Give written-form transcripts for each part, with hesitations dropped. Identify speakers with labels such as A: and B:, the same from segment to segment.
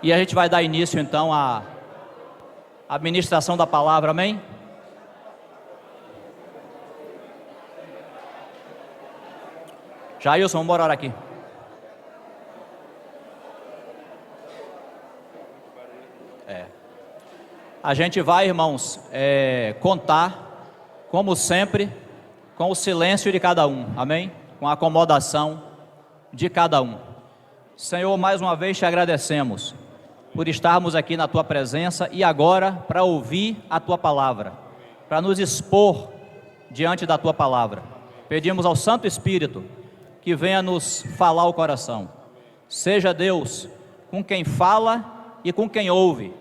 A: E a gente vai dar início então à administração da palavra, amém? Jailson, vamos orar aqui. A gente vai, irmãos, contar, como sempre, com o silêncio de cada um, amém? Com a acomodação de cada um. Senhor, mais uma vez te agradecemos por estarmos aqui na tua presença e agora para ouvir a tua palavra, para nos expor diante da tua palavra. Pedimos ao Santo Espírito que venha nos falar o coração. Seja Deus com quem fala e com quem ouve,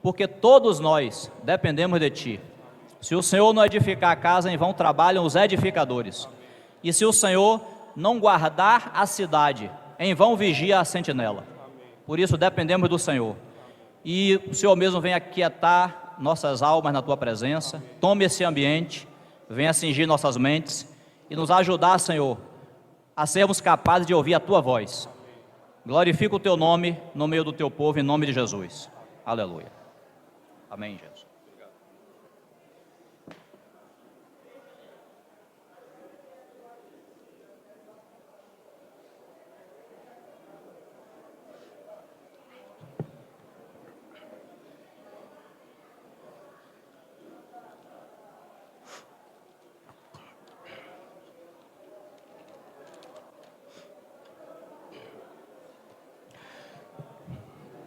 A: porque todos nós dependemos de ti. Se o Senhor não edificar a casa, em vão trabalham os edificadores. E se o Senhor não guardar a cidade, em vão vigia a sentinela. Por isso dependemos do Senhor. E o Senhor mesmo vem aquietar nossas almas na tua presença. Tome esse ambiente, venha cingir nossas mentes e nos ajudar, Senhor, a sermos capazes de ouvir a tua voz. Glorifica o teu nome no meio do teu povo, em nome de Jesus. Aleluia. Amém, Jesus.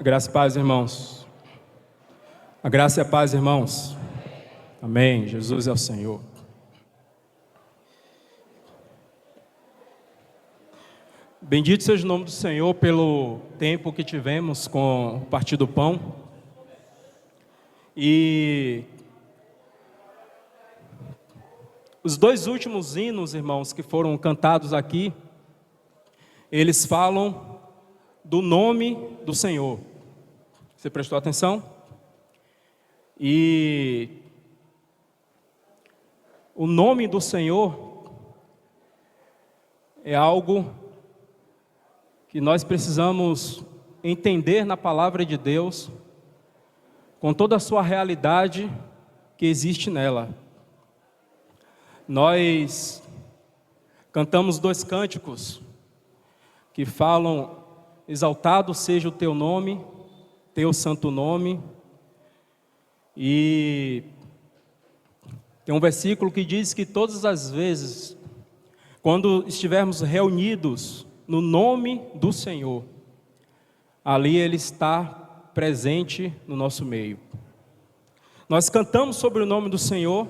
B: Graça e paz, irmãos. A graça e a paz, irmãos. Amém. Jesus é o Senhor. Bendito seja o nome do Senhor pelo tempo que tivemos com o Partir do Pão. E os dois últimos hinos, irmãos, que foram cantados aqui, eles falam do nome do Senhor. Você prestou atenção? E o nome do Senhor é algo que nós precisamos entender na palavra de Deus, com toda a sua realidade que existe nela. Nós cantamos dois cânticos que falam: exaltado seja o teu nome, teu santo nome. E tem um versículo que diz que todas as vezes, quando estivermos reunidos no nome do Senhor, ali Ele está presente no nosso meio. Nós cantamos sobre o nome do Senhor,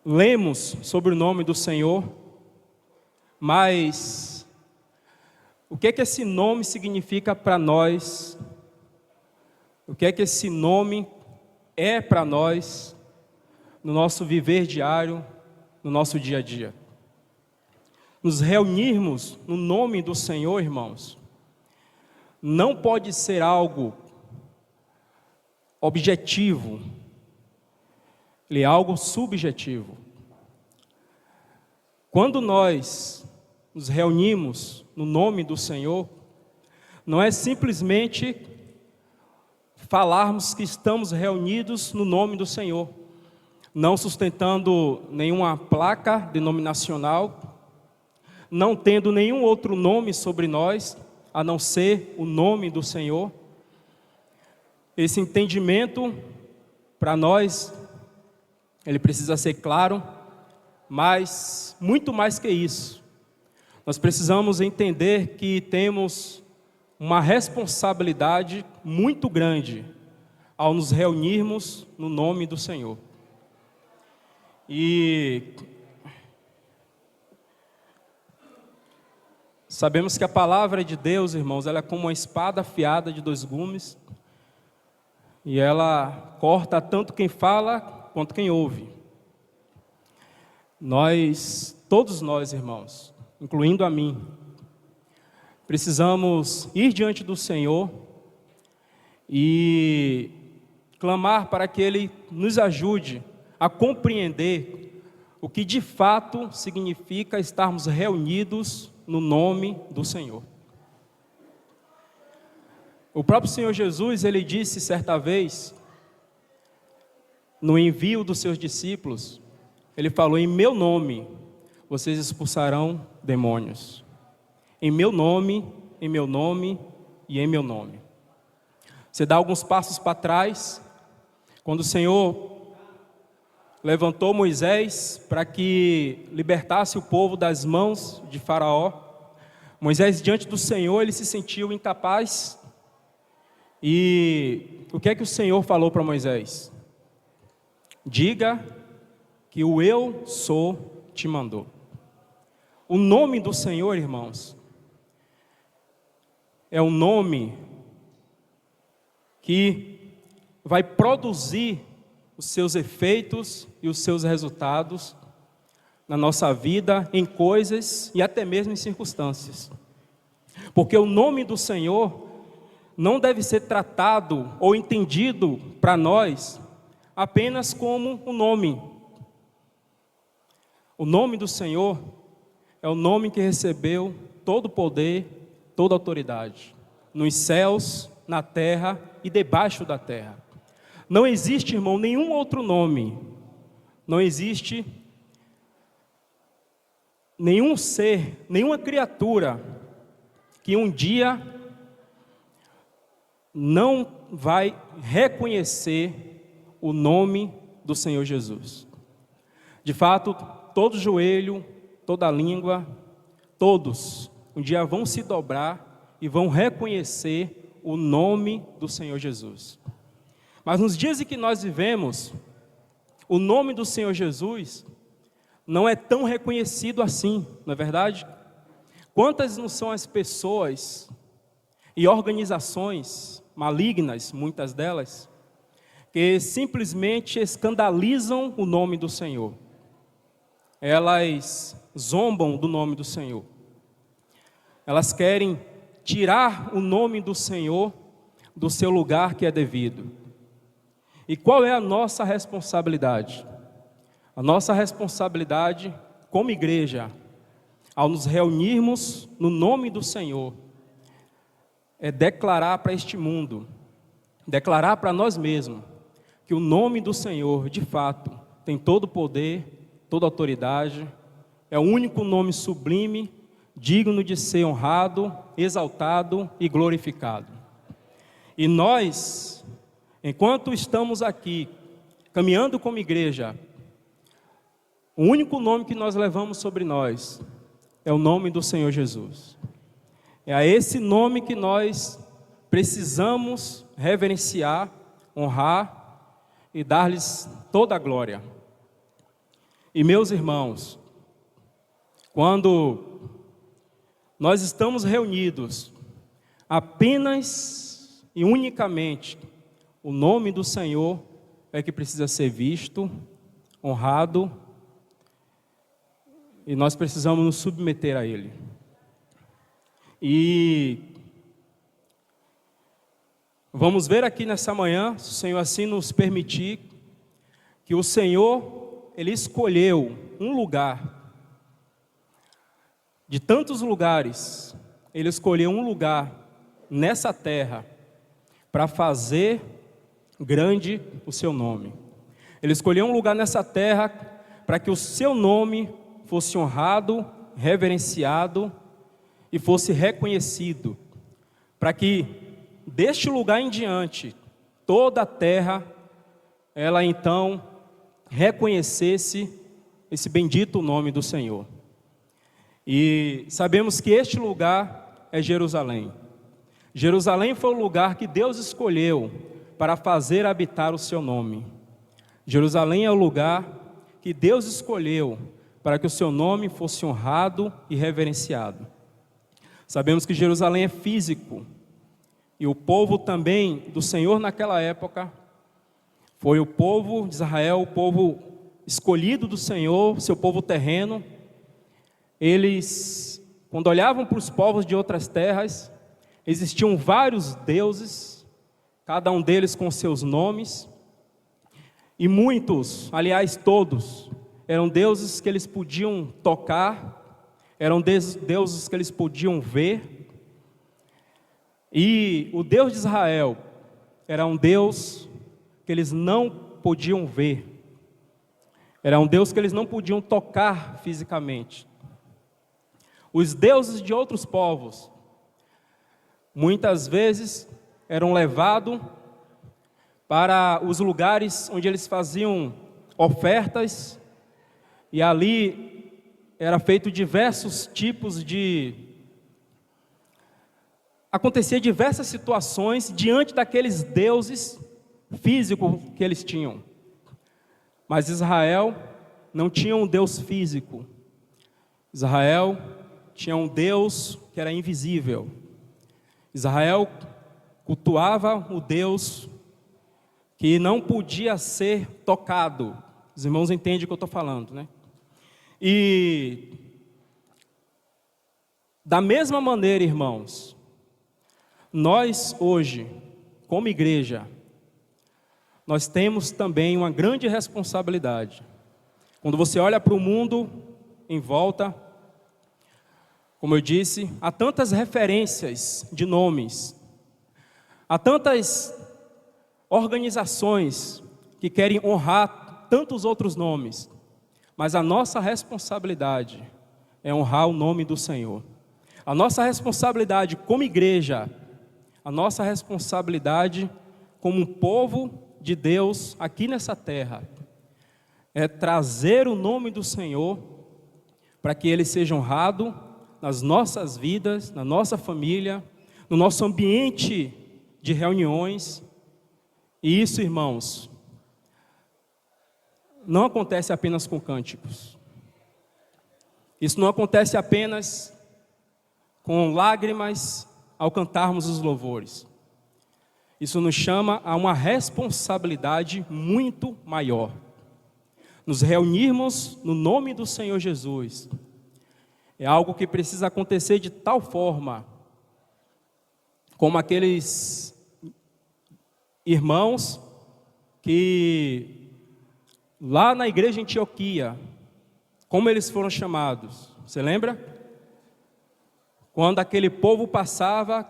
B: lemos sobre o nome do Senhor, mas o que é que esse nome significa para nós? O que é que esse nome é para nós no nosso viver diário, no nosso dia a dia? Nos reunirmos no nome do Senhor, irmãos, não pode ser algo objetivo, ele é algo subjetivo. Quando nós nos reunimos no nome do Senhor, não é simplesmente falarmos que estamos reunidos no nome do Senhor, não sustentando nenhuma placa denominacional, não tendo nenhum outro nome sobre nós, a não ser o nome do Senhor. Esse entendimento, para nós, ele precisa ser claro, mas muito mais que isso. Nós precisamos entender que temos uma responsabilidade muito grande ao nos reunirmos no nome do Senhor. E sabemos que a palavra de Deus, irmãos, ela é como uma espada afiada de dois gumes, e ela corta tanto quem fala quanto quem ouve. Todos nós, irmãos, incluindo a mim, precisamos ir diante do Senhor e clamar para que Ele nos ajude a compreender o que de fato significa estarmos reunidos no nome do Senhor. O próprio Senhor Jesus, ele disse certa vez, no envio dos seus discípulos, ele falou: em meu nome vocês expulsarão demônios. Em meu nome e em meu nome. Você dá alguns passos para trás, quando o Senhor levantou Moisés para que libertasse o povo das mãos de Faraó. Moisés, diante do Senhor, ele se sentiu incapaz. E o que é que o Senhor falou para Moisés? Diga que o eu sou te mandou. O nome do Senhor, irmãos, é um nome que vai produzir os seus efeitos e os seus resultados na nossa vida, em coisas e até mesmo em circunstâncias. Porque o nome do Senhor não deve ser tratado ou entendido para nós apenas como um nome. O nome do Senhor é o nome que recebeu todo o poder, toda a autoridade, nos céus, na terra e debaixo da terra. Não existe, irmão, nenhum outro nome. Não existe nenhum ser, nenhuma criatura que um dia não vai reconhecer o nome do Senhor Jesus. De fato, todo joelho, toda língua, todos um dia vão se dobrar e vão reconhecer o nome do Senhor Jesus. Mas nos dias em que nós vivemos, o nome do Senhor Jesus não é tão reconhecido assim, não é verdade? Quantas não são as pessoas e organizações malignas, muitas delas, que simplesmente escandalizam o nome do Senhor. Elas zombam do nome do Senhor. Elas querem tirar o nome do Senhor do seu lugar que é devido. E qual é a nossa responsabilidade? A nossa responsabilidade como igreja, ao nos reunirmos no nome do Senhor, é declarar para este mundo, declarar para nós mesmos, que o nome do Senhor, de fato, tem todo o poder, toda a autoridade, é o único nome sublime, digno de ser honrado, exaltado e glorificado. E nós, enquanto estamos aqui, caminhando como igreja, o único nome que nós levamos sobre nós é o nome do Senhor Jesus. É a esse nome que nós precisamos reverenciar, honrar e dar-lhes toda a glória. E meus irmãos, quando nós estamos reunidos, apenas e unicamente o nome do Senhor é que precisa ser visto, honrado, e nós precisamos nos submeter a Ele. E vamos ver aqui nessa manhã, se o Senhor assim nos permitir, que o Senhor, Ele escolheu um lugar, de tantos lugares, Ele escolheu um lugar nessa terra, para fazer grande o seu nome. Ele escolheu um lugar nessa terra, para que o seu nome fosse honrado, reverenciado, e fosse reconhecido, para que deste lugar em diante, toda a terra, ela então reconhecesse esse bendito nome do Senhor. E sabemos que este lugar é Jerusalém. Jerusalém foi o lugar que Deus escolheu para fazer habitar o seu nome. Jerusalém é o lugar que Deus escolheu para que o seu nome fosse honrado e reverenciado. Sabemos que Jerusalém é físico, e o povo também do Senhor naquela época foi o povo de Israel, o povo escolhido do Senhor, seu povo terreno. Eles, quando olhavam para os povos de outras terras, existiam vários deuses, cada um deles com seus nomes, e muitos, aliás todos, eram deuses que eles podiam tocar, eram deuses que eles podiam ver, E o Deus de Israel era um Deus que eles não podiam ver, era um Deus que eles não podiam tocar fisicamente. Os deuses de outros povos, muitas vezes, eram levados para os lugares onde eles faziam ofertas, e ali era feito diversos tipos de... acontecia diversas situações diante daqueles deuses físicos que eles tinham. Mas Israel não tinha um Deus físico. Israel tinha um Deus que era invisível. Israel cultuava o Deus que não podia ser tocado. Os irmãos entendem o que eu estou falando, né? E da mesma maneira, irmãos, nós hoje, como igreja, nós temos também uma grande responsabilidade. Quando você olha para o mundo em volta, como eu disse, há tantas referências de nomes, há tantas organizações que querem honrar tantos outros nomes, mas a nossa responsabilidade é honrar o nome do Senhor. A nossa responsabilidade como igreja, a nossa responsabilidade como um povo de Deus aqui nessa terra, é trazer o nome do Senhor para que Ele seja honrado nas nossas vidas, na nossa família, no nosso ambiente de reuniões. E isso, irmãos, não acontece apenas com cânticos. Isso não acontece apenas com lágrimas ao cantarmos os louvores. Isso nos chama a uma responsabilidade muito maior. Nos reunirmos no nome do Senhor Jesus é algo que precisa acontecer de tal forma como aqueles irmãos que lá na igreja em Antioquia, como eles foram chamados, você lembra? Quando aquele povo passava,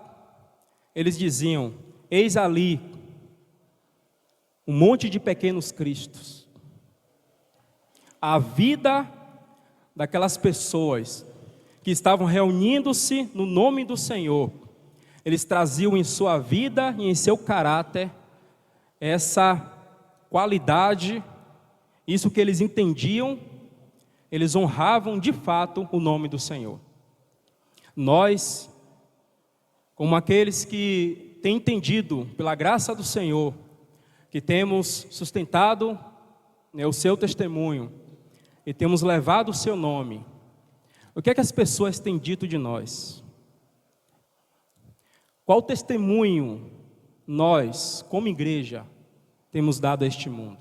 B: eles diziam: eis ali um monte de pequenos cristos. A vida daquelas pessoas que estavam reunindo-se no nome do Senhor, eles traziam em sua vida e em seu caráter essa qualidade, isso que eles entendiam, eles honravam de fato o nome do Senhor. Nós, como aqueles que têm entendido pela graça do Senhor, que temos sustentado, né, o seu testemunho e temos levado o seu nome, o que é que as pessoas têm dito de nós? Qual testemunho nós, como igreja, temos dado a este mundo?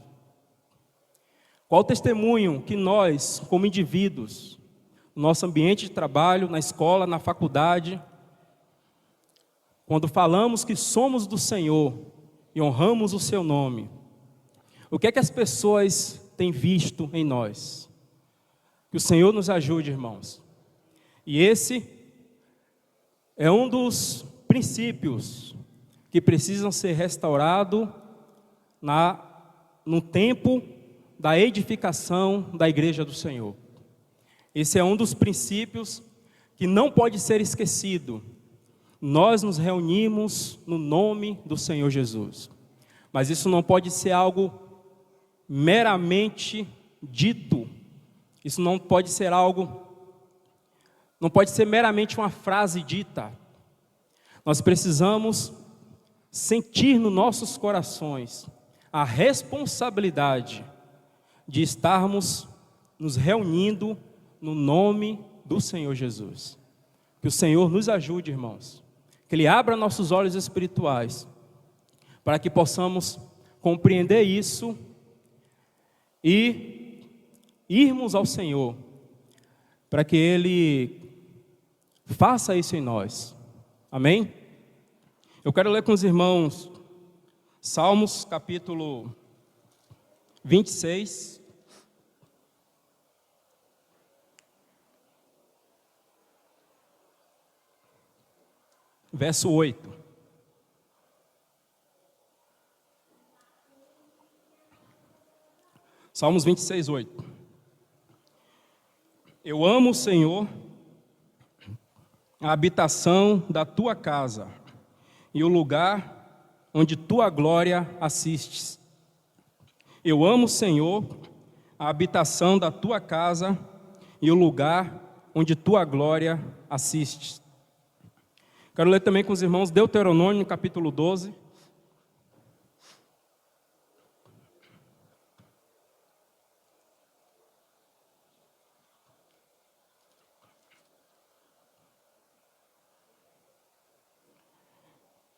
B: Qual testemunho que nós, como indivíduos, no nosso ambiente de trabalho, na escola, na faculdade, quando falamos que somos do Senhor e honramos o seu nome, o que é que as pessoas têm visto em nós? Que o Senhor nos ajude, irmãos. E esse é um dos princípios que precisam ser restaurados no tempo da edificação da igreja do Senhor. Esse é um dos princípios que não pode ser esquecido. Nós nos reunimos no nome do Senhor Jesus. Mas isso não pode ser algo meramente dito. Isso não pode ser meramente uma frase dita. Nós precisamos sentir nos nossos corações a responsabilidade de estarmos nos reunindo no nome do Senhor Jesus. Que o Senhor nos ajude, irmãos. Que Ele abra nossos olhos espirituais para que possamos compreender isso e irmos ao Senhor, para que Ele faça isso em nós. Amém? Eu quero ler com os irmãos Salmos capítulo 26. Verso 8. Salmos 26, 8. Eu amo, Senhor, a habitação da tua casa e o lugar onde tua glória assistes. Eu amo, Senhor, a habitação da tua casa e o lugar onde tua glória assistes. Quero ler também com os irmãos Deuteronômio, capítulo 12.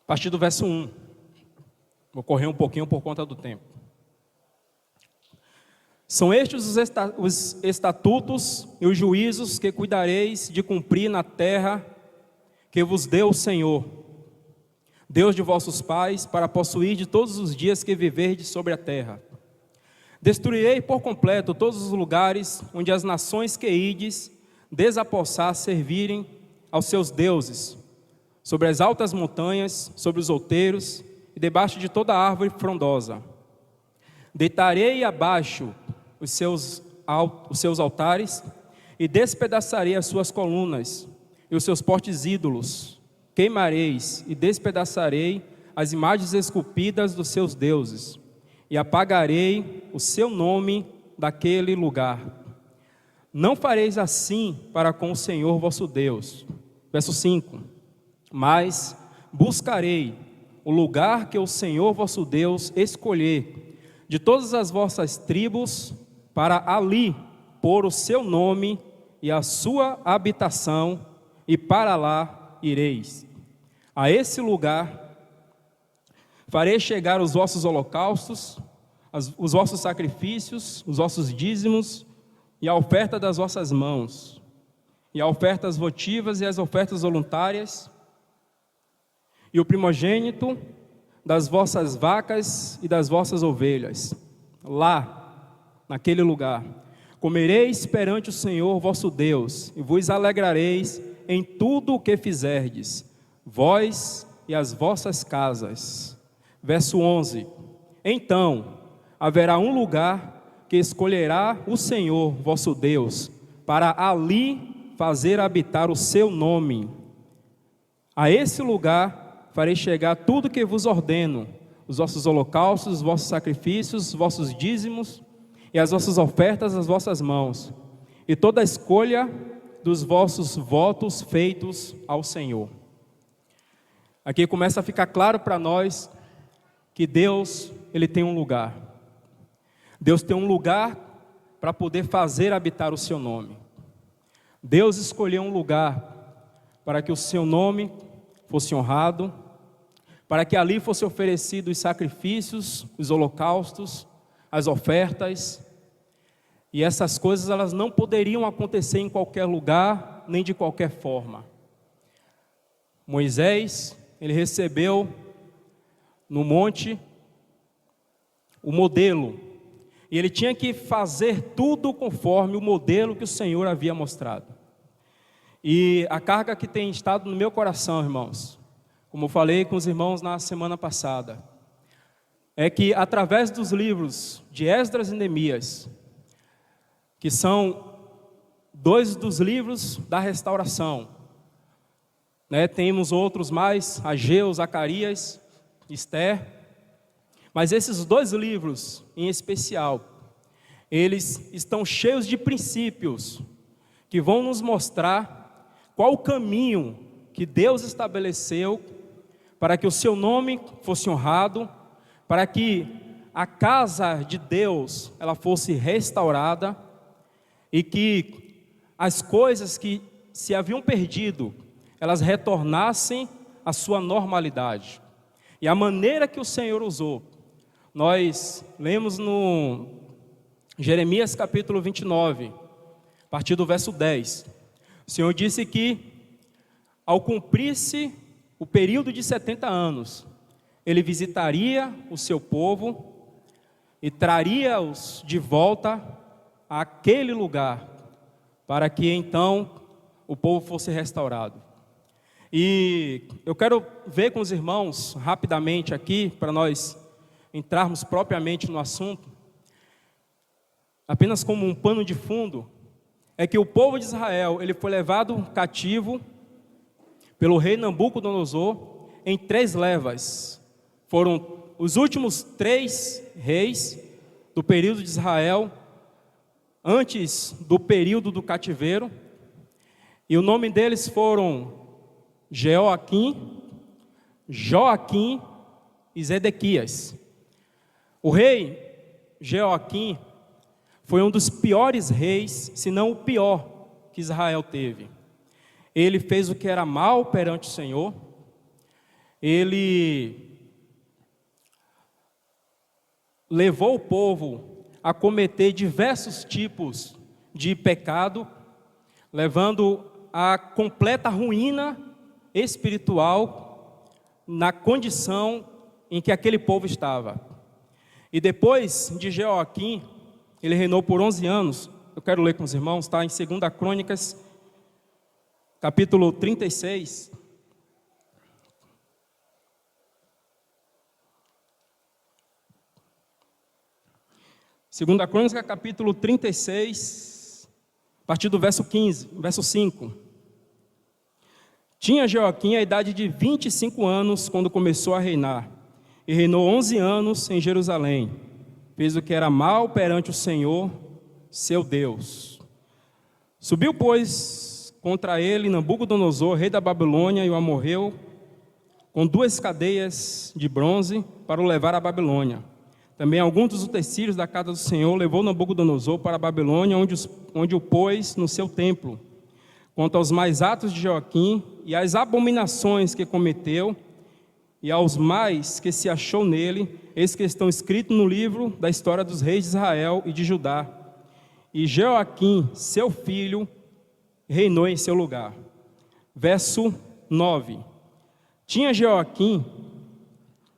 B: A partir do verso 1. Vou correr um pouquinho por conta do tempo. São estes os estatutos e os juízos que cuidareis de cumprir na terra que vos deu o Senhor, Deus de vossos pais, para possuir de todos os dias que viverdes sobre a terra. Destruirei por completo todos os lugares onde as nações que ides desapossar servirem aos seus deuses, sobre as altas montanhas, sobre os outeiros e debaixo de toda árvore frondosa. Deitarei abaixo os seus altares e despedaçarei as suas colunas e os seus postes ídolos. Queimareis e despedaçarei as imagens esculpidas dos seus deuses e apagarei o seu nome daquele lugar. Não fareis assim para com o Senhor vosso Deus. Verso 5. Mas buscarei o lugar que o Senhor vosso Deus escolher de todas as vossas tribos, para ali pôr o seu nome e a sua habitação, e para lá ireis. A esse lugar farei chegar os vossos holocaustos, os vossos sacrifícios, os vossos dízimos e a oferta das vossas mãos, e a ofertas votivas e as ofertas voluntárias, e o primogênito das vossas vacas e das vossas ovelhas. Lá, naquele lugar, comereis perante o Senhor vosso Deus, e vos alegrareis em tudo o que fizerdes, vós e as vossas casas. Verso 11. Então haverá um lugar que escolherá o Senhor vosso Deus, para ali fazer habitar o seu nome. A esse lugar farei chegar tudo que vos ordeno, os vossos holocaustos, os vossos sacrifícios, os vossos dízimos e as vossas ofertas às vossas mãos, e toda a escolha dos vossos votos feitos ao Senhor. Aqui começa a ficar claro para nós que Deus, Ele tem um lugar. Deus tem um lugar para poder fazer habitar o seu nome. Deus escolheu um lugar para que o seu nome fosse honrado, para que ali fosse oferecido os sacrifícios, os holocaustos, as ofertas, e essas coisas elas não poderiam acontecer em qualquer lugar, nem de qualquer forma. Moisés, ele recebeu no monte o modelo, e ele tinha que fazer tudo conforme o modelo que o Senhor havia mostrado. E a carga que tem estado no meu coração, irmãos, como eu falei com os irmãos na semana passada, é que através dos livros de Esdras e Neemias, que são dois dos livros da restauração, temos outros mais, Ageu, Zacarias, Esther, mas esses dois livros em especial, eles estão cheios de princípios que vão nos mostrar qual o caminho que Deus estabeleceu para que o seu nome fosse honrado, para que a casa de Deus ela fosse restaurada e que as coisas que se haviam perdido, elas retornassem à sua normalidade. E a maneira que o Senhor usou, nós lemos no Jeremias capítulo 29, a partir do verso 10. O Senhor disse que ao cumprir-se o período de 70 anos, Ele visitaria o seu povo e traria-os de volta àquele lugar, para que então o povo fosse restaurado. E eu quero ver com os irmãos rapidamente aqui, para nós entrarmos propriamente no assunto, apenas como um pano de fundo, é que o povo de Israel, ele foi levado cativo pelo rei Nabucodonosor em 3 levas. Foram os últimos 3 reis do período de Israel, antes do período do cativeiro, e o nome deles foram Jeoaquim, Joaquim e Zedequias. O rei Jeoaquim foi um dos piores reis, se não o pior que Israel teve. Ele fez o que era mal perante o Senhor, ele levou o povo a cometer diversos tipos de pecado, levando à completa ruína espiritual na condição em que aquele povo estava. E depois de Jeoaquim, ele reinou por 11 anos. Eu quero ler com os irmãos, está em 2 Crônicas, capítulo 36. Segunda Crônica, capítulo 36, a partir do verso 15, verso 5. Tinha Jeoaquim a idade de 25 anos quando começou a reinar, e reinou 11 anos em Jerusalém. Fez o que era mal perante o Senhor, seu Deus. Subiu, pois, contra ele Nabucodonosor, rei da Babilônia, e o amorreu com 2 cadeias de bronze para o levar à Babilônia. Também alguns dos utensílios da casa do Senhor levou Nabucodonosor para a Babilônia, onde o pôs no seu templo. Quanto aos mais atos de Jeoaquim e às abominações que cometeu, e aos mais que se achou nele, eis que estão escritos no livro da história dos reis de Israel e de Judá. E Jeoaquim, seu filho, reinou em seu lugar. Verso 9. Tinha Jeoaquim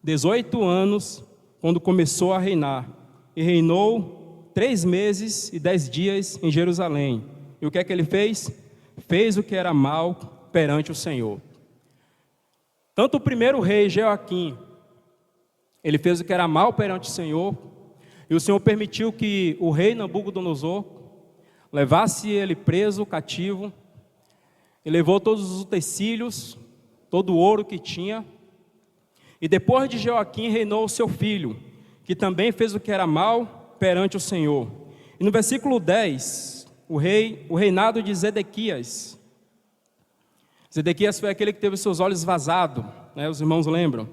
B: 18 anos quando começou a reinar, e reinou 3 meses e 10 dias em Jerusalém. E o que é que ele fez? Fez o que era mal perante o Senhor. Tanto o primeiro rei, Jeoaquim, ele fez o que era mal perante o Senhor, e o Senhor permitiu que o rei Nabucodonosor levasse ele preso, cativo, e levou todos os utensílios, todo o ouro que tinha. E depois de Jeoaquim reinou o seu filho, que também fez o que era mal perante o Senhor. E no versículo 10, o reinado de Zedequias. Zedequias foi aquele que teve seus olhos vazados, né? Os irmãos lembram?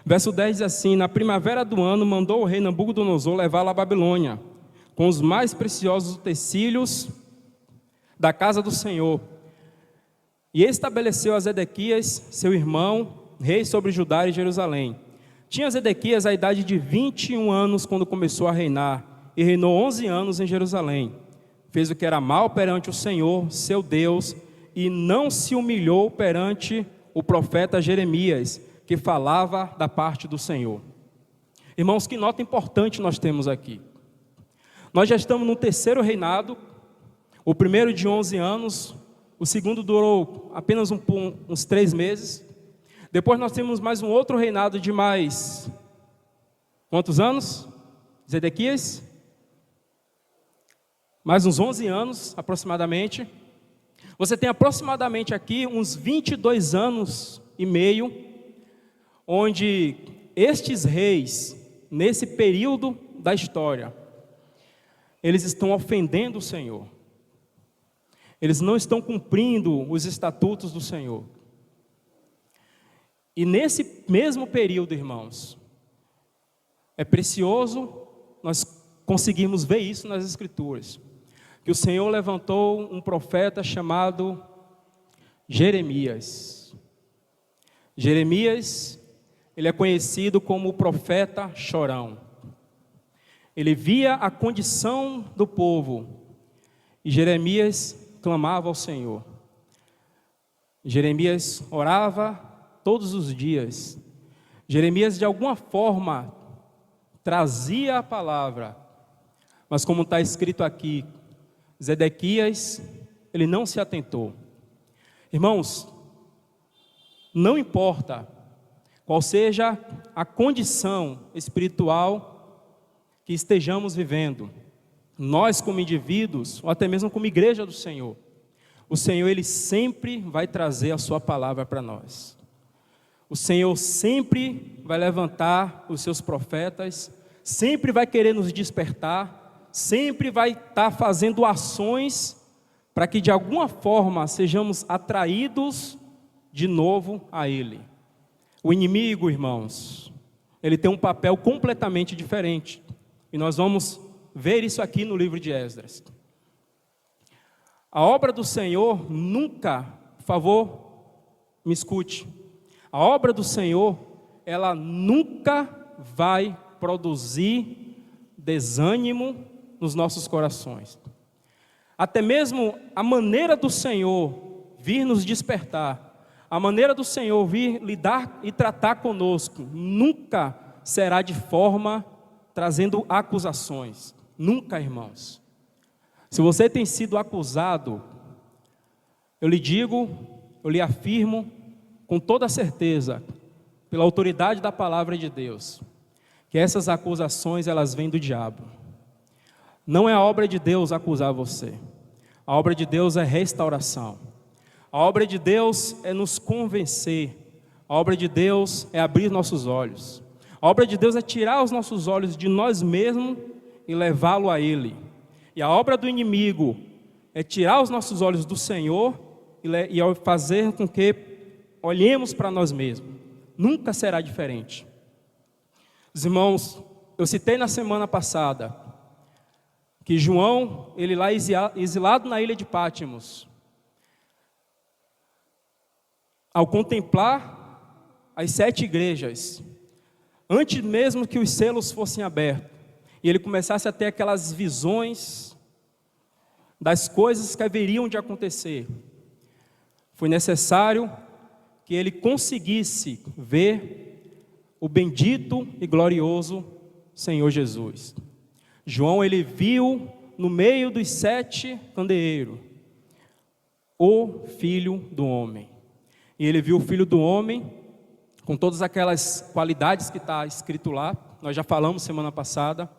B: Verso 10 diz assim: na primavera do ano mandou o rei Nabucodonosor levá-lo à Babilônia, com os mais preciosos utensílios da casa do Senhor. E estabeleceu a Zedequias, seu irmão, rei sobre Judá e Jerusalém. Tinha Zedequias a idade de 21 anos quando começou a reinar, e reinou 11 anos em Jerusalém. Fez o que era mal perante o Senhor, seu Deus, e não se humilhou perante o profeta Jeremias, que falava da parte do Senhor. Irmãos, que nota importante nós temos aqui. Nós já estamos no 3º reinado, o primeiro de 11 anos, o segundo durou apenas uns 3 meses. Depois nós temos mais um outro reinado de mais, quantos anos? Zedequias? Mais uns 11 anos, aproximadamente. Você tem aproximadamente aqui uns 22 anos e meio, onde estes reis, nesse período da história, eles estão ofendendo o Senhor. Eles não estão cumprindo os estatutos do Senhor. E nesse mesmo período, irmãos, é precioso nós conseguirmos ver isso nas Escrituras, que o Senhor levantou um profeta chamado Jeremias. Jeremias, ele é conhecido como o profeta chorão. Ele via a condição do povo, e Jeremias clamava ao Senhor. Jeremias orava todos os dias. Jeremias de alguma forma trazia a palavra, mas como está escrito aqui, Zedequias, ele não se atentou. Irmãos, não importa qual seja a condição espiritual que estejamos vivendo, nós como indivíduos, ou até mesmo como igreja do Senhor, o Senhor, Ele sempre vai trazer a sua palavra para nós. O Senhor sempre vai levantar os seus profetas, sempre vai querer nos despertar, sempre vai estar fazendo ações para que de alguma forma sejamos atraídos de novo a Ele. O inimigo, irmãos, ele tem um papel completamente diferente. E nós vamos ver isso aqui no livro de Esdras. A obra do Senhor nunca, por favor, me escute. A obra do Senhor, ela nunca vai produzir desânimo nos nossos corações. Até mesmo a maneira do Senhor vir nos despertar, a maneira do Senhor vir lidar e tratar conosco, nunca será de forma trazendo acusações. Nunca, irmãos. Se você tem sido acusado, eu lhe digo, eu lhe afirmo, com toda certeza, pela autoridade da palavra de Deus, que essas acusações, elas vêm do diabo. Não é a obra de Deus acusar você. A obra de Deus é restauração. A obra de Deus é nos convencer. A obra de Deus é abrir nossos olhos. A obra de Deus é tirar os nossos olhos de nós mesmos e levá-lo a Ele. E a obra do inimigo é tirar os nossos olhos do Senhor e fazer com que olhemos para nós mesmos. Nunca será diferente. Os irmãos, eu citei na semana passada que João, ele lá exilado na ilha de Patmos, ao contemplar as 7 igrejas, antes mesmo que os selos fossem abertos, e ele começasse a ter aquelas visões das coisas que haveriam de acontecer, foi necessário que ele conseguisse ver o bendito e glorioso Senhor Jesus. João, ele viu no meio dos 7 candeeiros o Filho do Homem. E ele viu o Filho do Homem com todas aquelas qualidades que está escrito lá, nós já falamos semana passada.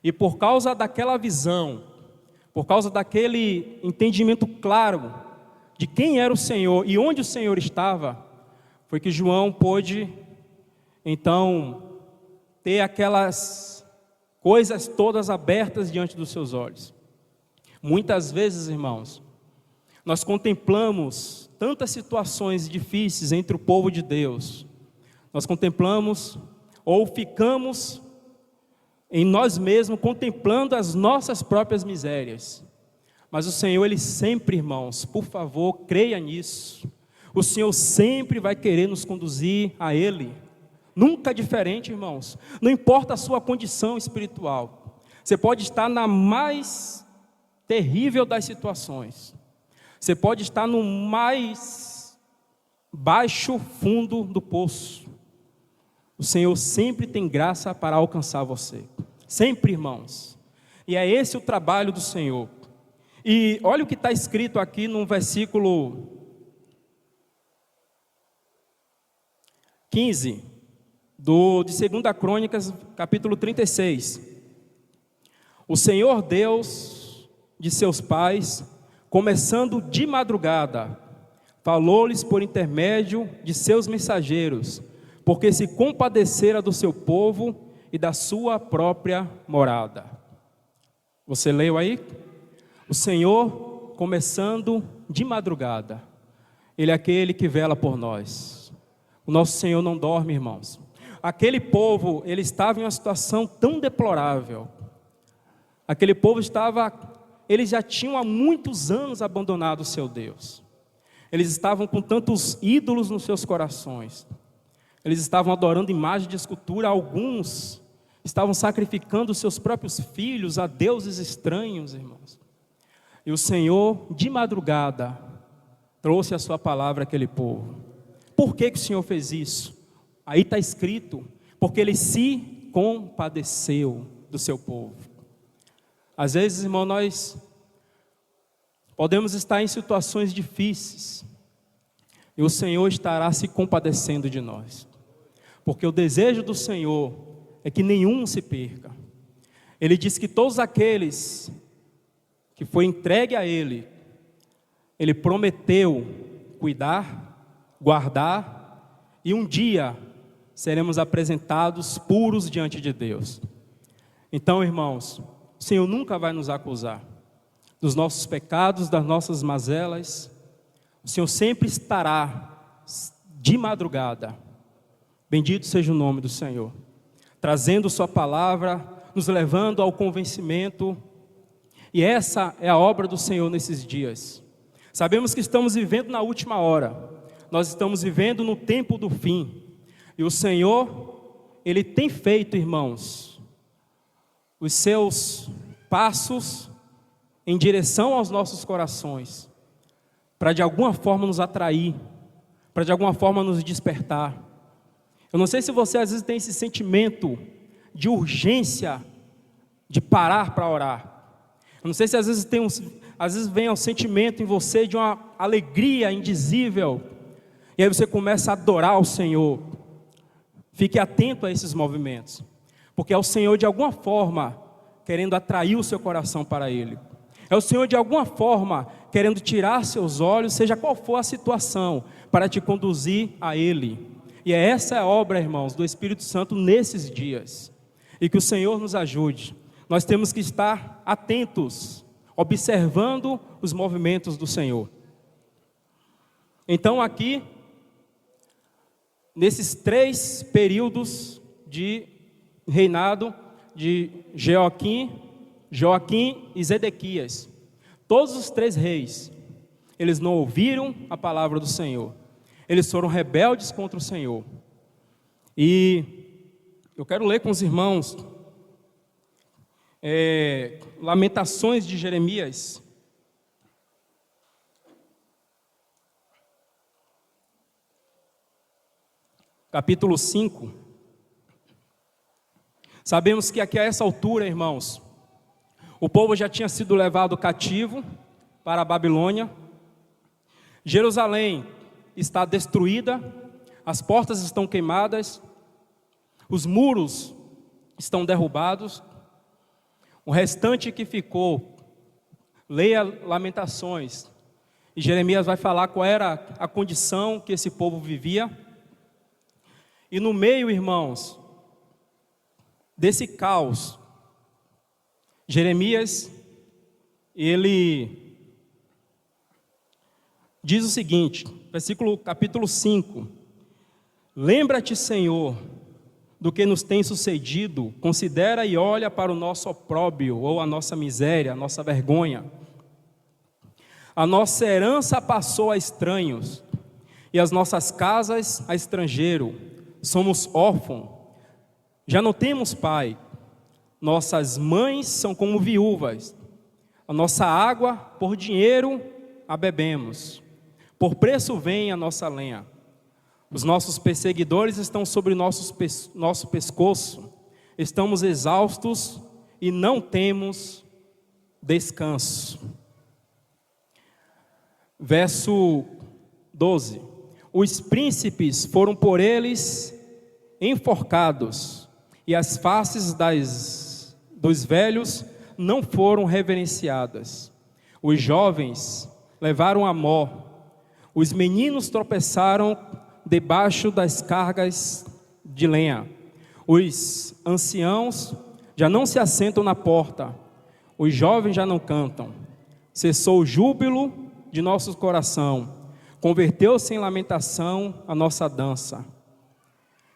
B: E por causa daquela visão, por causa daquele entendimento claro de quem era o Senhor e onde o Senhor estava, foi que João pôde, então, ter aquelas coisas todas abertas diante dos seus olhos. Muitas vezes, irmãos, nós contemplamos tantas situações difíceis entre o povo de Deus. Nós contemplamos ou ficamos em nós mesmos contemplando as nossas próprias misérias. Mas o Senhor, Ele sempre, irmãos, por favor, creia nisso. O Senhor sempre vai querer nos conduzir a Ele. Nunca diferente, irmãos. Não importa a sua condição espiritual. Você pode estar na mais terrível das situações. Você pode estar no mais baixo fundo do poço. O Senhor sempre tem graça para alcançar você. Sempre, irmãos. E é esse o trabalho do Senhor. E olha o que está escrito aqui no versículo 15 de 2 Crônicas, capítulo 36. O Senhor Deus de seus pais, começando de madrugada, falou-lhes por intermédio de seus mensageiros, porque se compadecera do seu povo e da sua própria morada. Você leu aí? O Senhor, começando de madrugada, Ele é aquele que vela por nós. O nosso Senhor não dorme, irmãos. Aquele povo, ele estava em uma situação tão deplorável. Aquele povo eles já tinham há muitos anos abandonado o seu Deus. Eles estavam com tantos ídolos nos seus corações. Eles estavam adorando imagens de escultura. Alguns estavam sacrificando seus próprios filhos a deuses estranhos, irmãos. E o Senhor, de madrugada, trouxe a sua palavra àquele povo. Por que o Senhor fez isso? Aí está escrito, porque Ele se compadeceu do seu povo. Às vezes, irmão, nós podemos estar em situações difíceis, e o Senhor estará se compadecendo de nós. Porque o desejo do Senhor é que nenhum se perca. Ele diz que todos aqueles que foi entregue a Ele, Ele prometeu cuidar, guardar, e um dia seremos apresentados puros diante de Deus. Então, irmãos, o Senhor nunca vai nos acusar dos nossos pecados, das nossas mazelas. O Senhor sempre estará de madrugada, bendito seja o nome do Senhor, trazendo sua palavra, nos levando ao convencimento. E essa é a obra do Senhor nesses dias. Sabemos que estamos vivendo na última hora, nós estamos vivendo no tempo do fim, e o Senhor, Ele tem feito, irmãos, os seus passos em direção aos nossos corações, para de alguma forma nos atrair, para de alguma forma nos despertar. Eu não sei se você às vezes tem esse sentimento de urgência de parar para orar. Eu não sei se às vezes vem um sentimento em você de uma alegria indizível, e aí você começa a adorar o Senhor. Fique atento a esses movimentos, porque é o Senhor de alguma forma querendo atrair o seu coração para Ele. É o Senhor de alguma forma querendo tirar seus olhos, seja qual for a situação, para te conduzir a Ele. E essa é a obra, irmãos, do Espírito Santo nesses dias. E que o Senhor nos ajude. Nós temos que estar atentos, observando os movimentos do Senhor. Então aqui, nesses 3 períodos de reinado de Joaquim e Zedequias, todos os 3 reis, eles não ouviram a palavra do Senhor, eles foram rebeldes contra o Senhor. E eu quero ler com os irmãos Lamentações de Jeremias, capítulo 5. Sabemos que aqui a essa altura, irmãos, o povo já tinha sido levado cativo para a Babilônia. Jerusalém está destruída, as portas estão queimadas, os muros estão derrubados. O restante que ficou, leia Lamentações, e Jeremias vai falar qual era a condição que esse povo vivia. E no meio, irmãos, desse caos, Jeremias, ele diz o seguinte, capítulo 5: Lembra-te, Senhor, do que nos tem sucedido, considera e olha para o nosso opróbrio, ou a nossa miséria, a nossa vergonha. A nossa herança passou a estranhos, e as nossas casas a estrangeiro. Somos órfãos, já não temos pai, nossas mães são como viúvas, a nossa água por dinheiro a bebemos, por preço vem a nossa lenha. Os nossos perseguidores estão sobre nosso pescoço, estamos exaustos e não temos descanso. Verso 12: Os príncipes foram por eles enforcados, e as faces dos velhos não foram reverenciadas. Os jovens levaram a mó, os meninos tropeçaram debaixo das cargas de lenha. Os anciãos já não se assentam na porta, os jovens já não cantam. Cessou o júbilo de nosso coração, converteu-se em lamentação a nossa dança.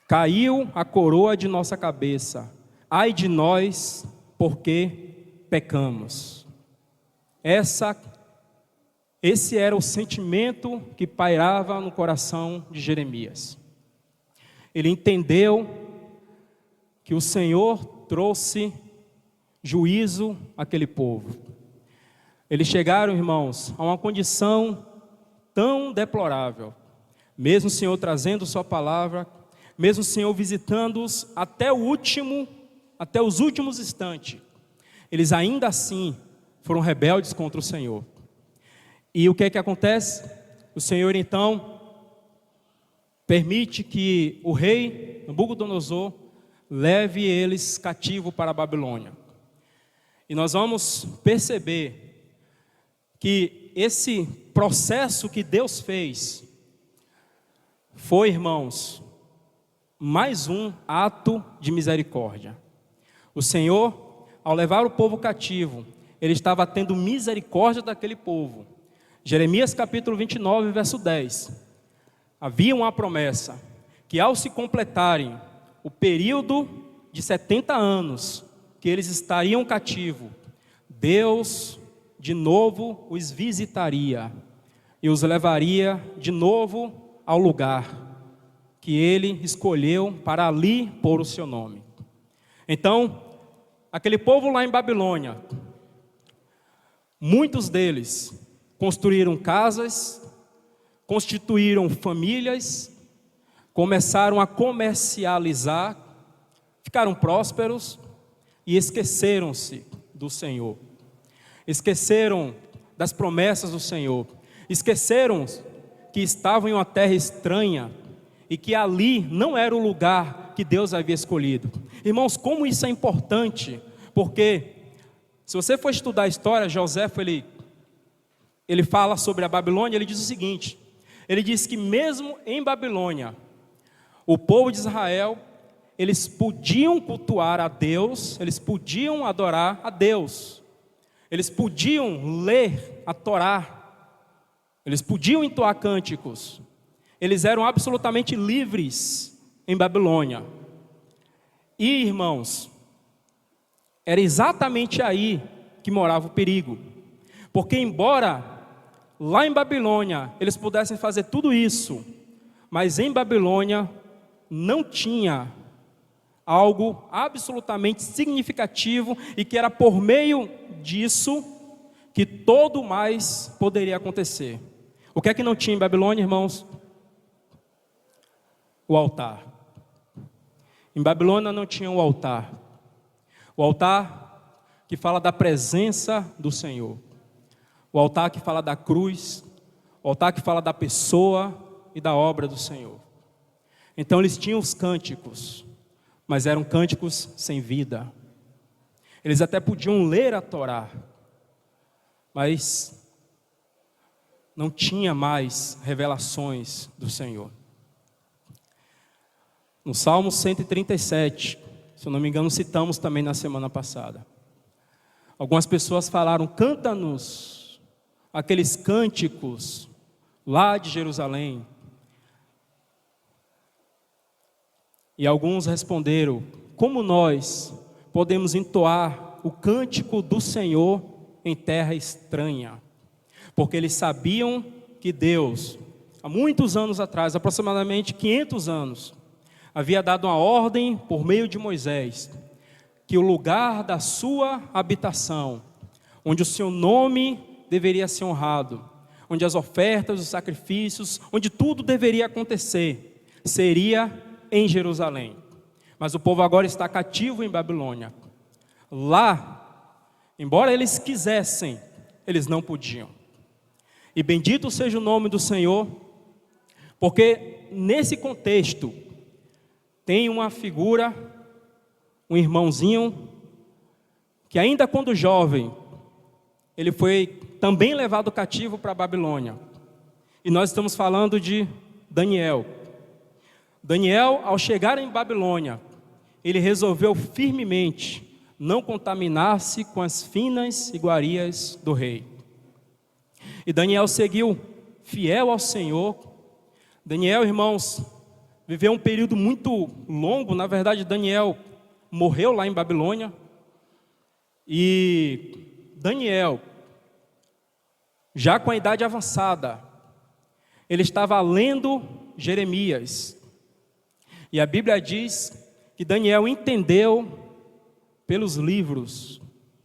B: Caiu a coroa de nossa cabeça, ai de nós, porque pecamos. Esse era o sentimento que pairava no coração de Jeremias. Ele entendeu que o Senhor trouxe juízo àquele povo. Eles chegaram, irmãos, a uma condição tão deplorável, mesmo o Senhor trazendo sua palavra, mesmo o Senhor visitando-os até os últimos instantes, eles ainda assim foram rebeldes contra o Senhor. E o que é que acontece? O Senhor então permite que o rei Nabucodonosor leve eles cativo para a Babilônia. E nós vamos perceber que esse processo que Deus fez foi, irmãos, mais um ato de misericórdia. O Senhor, ao levar o povo cativo, Ele estava tendo misericórdia daquele povo. Jeremias capítulo 29, verso 10. Havia uma promessa, que ao se completarem o período de 70 anos, que eles estariam cativos, Deus de novo os visitaria e os levaria de novo ao lugar que Ele escolheu para ali pôr o seu nome. Então, aquele povo lá em Babilônia, muitos deles construíram casas, constituíram famílias, começaram a comercializar, ficaram prósperos e esqueceram-se do Senhor. Esqueceram das promessas do Senhor. Esqueceram que estavam em uma terra estranha e que ali não era o lugar que Deus havia escolhido. Irmãos, como isso é importante, porque se você for estudar a história, José, ele fala sobre a Babilônia, ele diz o seguinte, ele diz que mesmo em Babilônia, o povo de Israel, eles podiam cultuar a Deus, eles podiam adorar a Deus, eles podiam ler a Torá, eles podiam entoar cânticos, eles eram absolutamente livres em Babilônia. E, irmãos, era exatamente aí que morava o perigo, porque embora lá em Babilônia eles pudessem fazer tudo isso, mas em Babilônia não tinha algo absolutamente significativo e que era por meio disso que todo mais poderia acontecer. O que é que não tinha em Babilônia, irmãos? O altar. Em Babilônia não tinha o altar. O altar que fala da presença do Senhor. O altar que fala da cruz. O altar que fala da pessoa e da obra do Senhor. Então eles tinham os cânticos, mas eram cânticos sem vida. Eles até podiam ler a Torá, mas não tinha mais revelações do Senhor. No Salmo 137, se eu não me engano, citamos também na semana passada. Algumas pessoas falaram, canta-nos aqueles cânticos lá de Jerusalém. E alguns responderam, como nós podemos entoar o cântico do Senhor em terra estranha? Porque eles sabiam que Deus, há muitos anos atrás, aproximadamente 500 anos, havia dado uma ordem por meio de Moisés, que o lugar da sua habitação, onde o seu nome deveria ser honrado, onde as ofertas, os sacrifícios, onde tudo deveria acontecer, seria em Jerusalém. Mas o povo agora está cativo em Babilônia. Lá, embora eles quisessem, eles não podiam. E bendito seja o nome do Senhor, porque nesse contexto, tem uma figura, um irmãozinho, que ainda quando jovem, ele foi também levado cativo para a Babilônia. E nós estamos falando de Daniel. Daniel, ao chegar em Babilônia, ele resolveu firmemente não contaminar-se com as finas iguarias do rei. E Daniel seguiu fiel ao Senhor. Daniel, irmãos, viveu um período muito longo. Na verdade, Daniel morreu lá em Babilônia. E Daniel, já com a idade avançada, ele estava lendo Jeremias. E a Bíblia diz que Daniel entendeu pelos livros,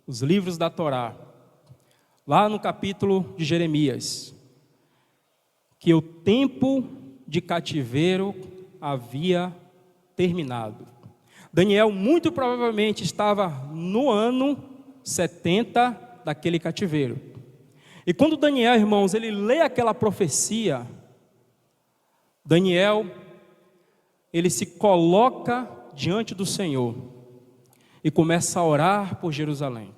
B: os livros da Torá, lá no capítulo de Jeremias, que o tempo de cativeiro havia terminado. Daniel muito provavelmente estava no ano 70 daquele cativeiro. E quando Daniel, irmãos, ele lê aquela profecia, Daniel, ele se coloca diante do Senhor e começa a orar por Jerusalém.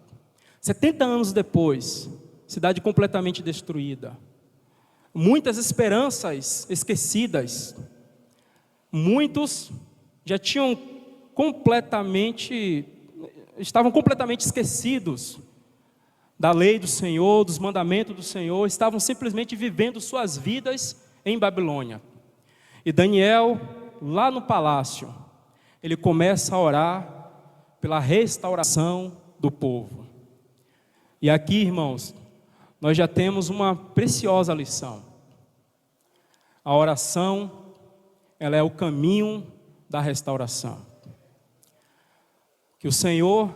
B: 70 anos depois, cidade completamente destruída. Muitas esperanças esquecidas. Muitos já estavam completamente esquecidos da lei do Senhor, dos mandamentos do Senhor, estavam simplesmente vivendo suas vidas em Babilônia. E Daniel, lá no palácio, ele começa a orar pela restauração do povo. E aqui, irmãos, nós já temos uma preciosa lição. A oração, ela é o caminho da restauração. Que o Senhor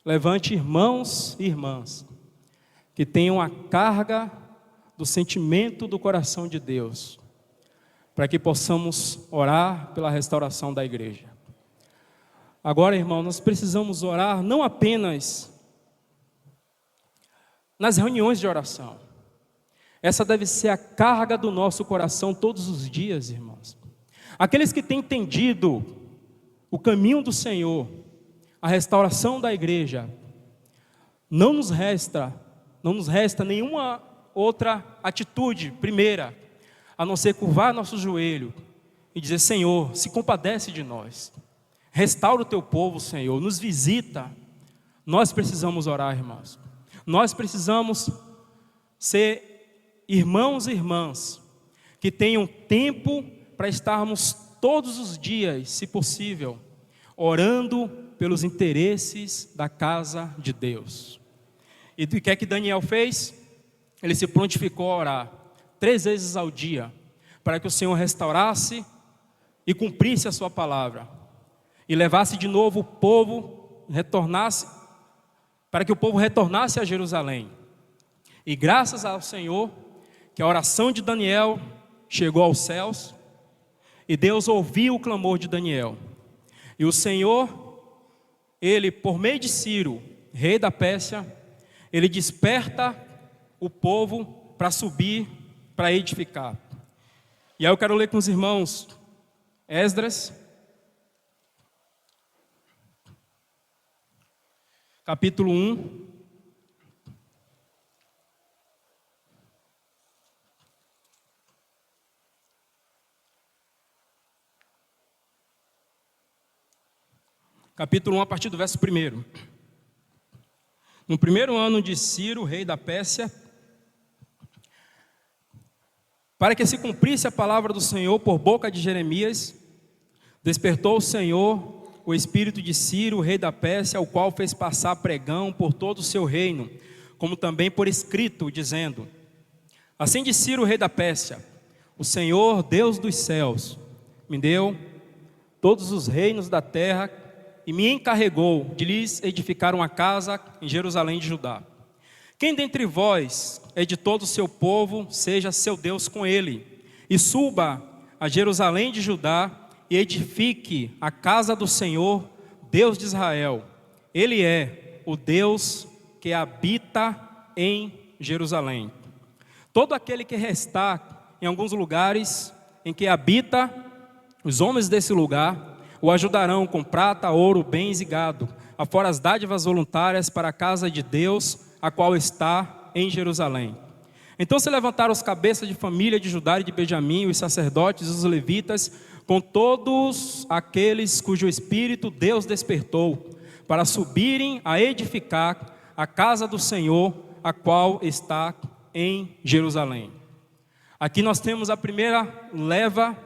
B: levante irmãos e irmãs que tenham a carga do sentimento do coração de Deus, para que possamos orar pela restauração da igreja. Agora, irmão, nós precisamos orar não apenas nas reuniões de oração. Essa deve ser a carga do nosso coração todos os dias, irmãos. Aqueles que têm entendido o caminho do Senhor, a restauração da igreja, não nos resta nenhuma outra atitude, primeira, a não ser curvar nosso joelho e dizer: Senhor, se compadece de nós, restaura o teu povo, Senhor, nos visita. Nós precisamos orar, irmãos. Nós precisamos ser irmãos e irmãs que tenham tempo para estarmos todos os dias, se possível, orando pelos interesses da casa de Deus. E o que é que Daniel fez? Ele se prontificou a orar 3 vezes ao dia, para que o Senhor restaurasse e cumprisse a sua palavra, e levasse de novo o povo, para que o povo retornasse a Jerusalém. E graças ao Senhor, que a oração de Daniel chegou aos céus, e Deus ouviu o clamor de Daniel. E o Senhor, ele, por meio de Ciro, rei da Pérsia, ele desperta o povo para subir, para edificar. E aí eu quero ler com os irmãos Esdras, capítulo 1. Capítulo 1, a partir do verso 1. No primeiro ano de Ciro, rei da Pérsia, para que se cumprisse a palavra do Senhor por boca de Jeremias, despertou o Senhor o espírito de Ciro, rei da Pérsia, o qual fez passar pregão por todo o seu reino, como também por escrito, dizendo: assim diz Ciro, rei da Pérsia: o Senhor, Deus dos céus, me deu todos os reinos da terra e me encarregou de lhes edificar uma casa em Jerusalém de Judá. Quem dentre vós é de todo o seu povo, seja seu Deus com ele, e suba a Jerusalém de Judá e edifique a casa do Senhor, Deus de Israel. Ele é o Deus que habita em Jerusalém. Todo aquele que restar em alguns lugares em que habita, os homens desse lugar o ajudarão com prata, ouro, bens e gado, afora as dádivas voluntárias para a casa de Deus, a qual está em Jerusalém. Então se levantaram os cabeças de família de Judá e de Benjamim, os sacerdotes e os levitas, com todos aqueles cujo espírito Deus despertou, para subirem a edificar a casa do Senhor, a qual está em Jerusalém. Aqui nós temos a primeira leva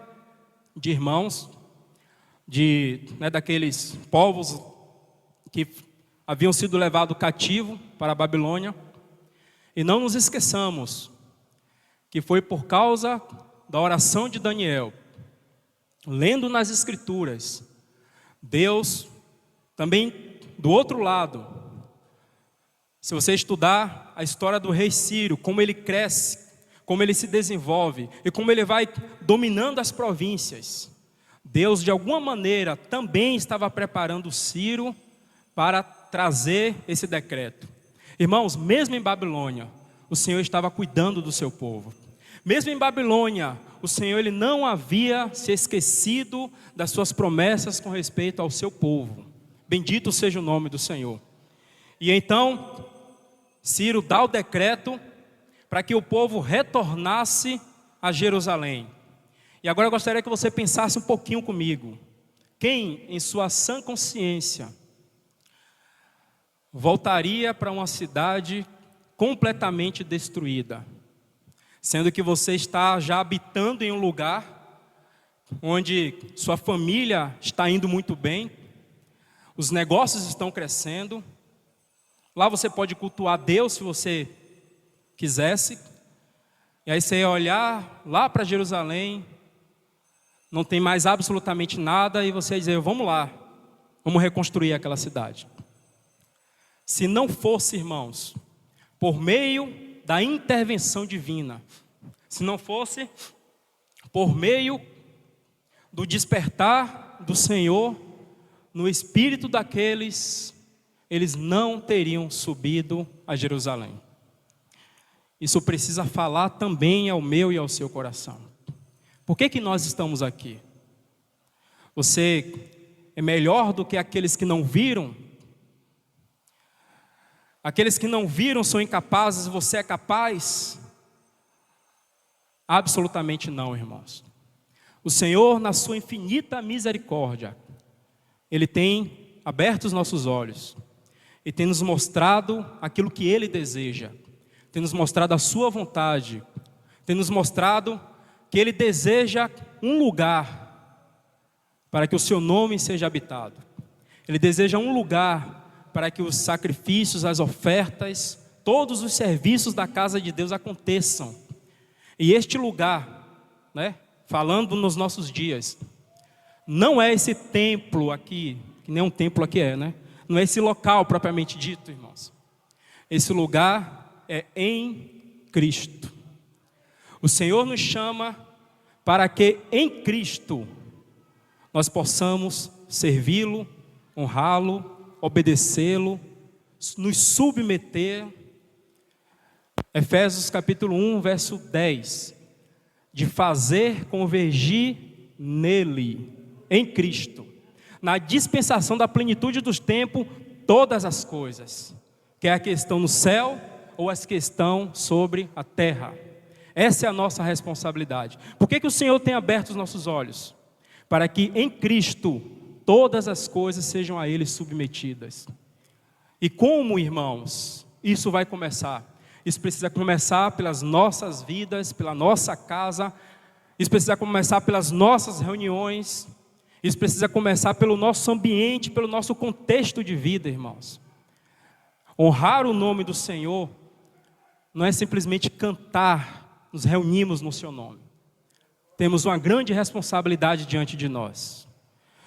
B: de irmãos, daqueles povos que haviam sido levados cativo para a Babilônia. E não nos esqueçamos que foi por causa da oração de Daniel, lendo nas Escrituras, Deus também do outro lado. Se você estudar a história do rei Ciro, como ele cresce, como ele se desenvolve e como ele vai dominando as províncias, Deus de alguma maneira também estava preparando Ciro para trazer esse decreto. Irmãos, mesmo em Babilônia, o Senhor estava cuidando do seu povo. Mesmo em Babilônia, o Senhor ele não havia se esquecido das suas promessas com respeito ao seu povo. Bendito seja o nome do Senhor. E então, Ciro dá o decreto para que o povo retornasse a Jerusalém. E agora eu gostaria que você pensasse um pouquinho comigo. Quem, em sua sã consciência, voltaria para uma cidade completamente destruída, sendo que você está já habitando em um lugar onde sua família está indo muito bem, os negócios estão crescendo, lá você pode cultuar Deus se você quisesse, e aí você ia olhar lá para Jerusalém, não tem mais absolutamente nada, e você ia dizer, vamos lá, vamos reconstruir aquela cidade. Se não fosse, irmãos, por meio da intervenção divina, se não fosse por meio do despertar do Senhor no espírito daqueles, eles não teriam subido a Jerusalém. Isso precisa falar também ao meu e ao seu coração. Por que nós estamos aqui? Você é melhor do que aqueles que não viram? Aqueles que não viram são incapazes, você é capaz? Absolutamente não, irmãos. O Senhor, na sua infinita misericórdia, Ele tem aberto os nossos olhos e tem nos mostrado aquilo que Ele deseja, tem nos mostrado a sua vontade, tem nos mostrado que Ele deseja um lugar para que o seu nome seja habitado. Ele deseja um lugar para que os sacrifícios, as ofertas, todos os serviços da casa de Deus aconteçam. E este lugar, falando nos nossos dias, não é esse templo aqui, que nem um templo aqui não é esse local propriamente dito, irmãos. Esse lugar é em Cristo. O Senhor nos chama para que em Cristo nós possamos servi-lo, honrá-lo, obedecê-lo, nos submeter. Efésios capítulo 1, verso 10. De fazer convergir nele, em Cristo, na dispensação da plenitude dos tempos, todas as coisas, quer a questão no céu ou as que estão sobre a terra. Essa é a nossa responsabilidade. Por que o Senhor tem aberto os nossos olhos? Para que em Cristo todas as coisas sejam a Ele submetidas. E como, irmãos, isso vai começar? Isso precisa começar pelas nossas vidas, pela nossa casa. Isso precisa começar pelas nossas reuniões. Isso precisa começar pelo nosso ambiente, pelo nosso contexto de vida, irmãos. Honrar o nome do Senhor não é simplesmente cantar, nos reunimos no seu nome. Temos uma grande responsabilidade diante de nós.